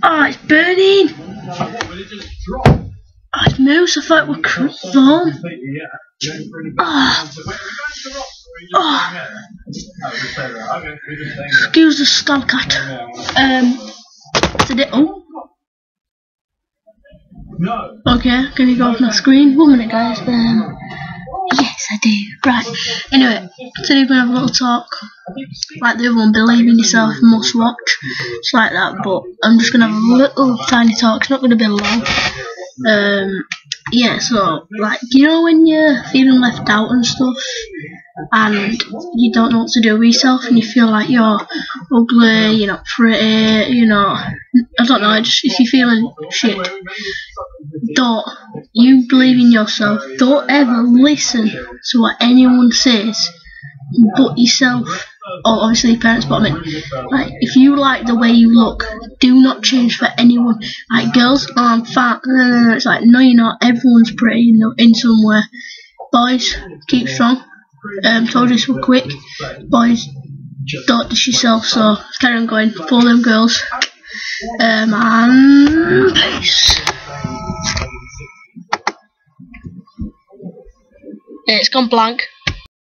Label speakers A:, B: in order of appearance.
A: Oh, it's burning! Oh, it's moose. I thought it was foam. Oh. Excuse the stab cat. Today. Oh. Okay, can you go off my screen? 1 minute, guys. Yes, I do. Right. Anyway, today we're gonna have a little talk. Like the other one, believe in yourself, must watch. It's like that, but I'm just gonna have a little tiny talk. It's not gonna be long. Yeah. So, like, you know when you're feeling left out and stuff, and you don't know what to do with yourself, and you feel like you're ugly, you're not pretty, you know, I don't know, just if you're feeling shit, you believe in yourself. Don't ever listen to what anyone says but yourself, or obviously your parents, but I mean, like, if you like the way you look, do not change for anyone. Like, girls, oh, I'm fat, it's like, no you're not, everyone's pretty in somewhere. Boys, keep strong. Told you so quick. Boys, don't dish yourself, so carry on going, follow them girls. And peace. It's gone blank.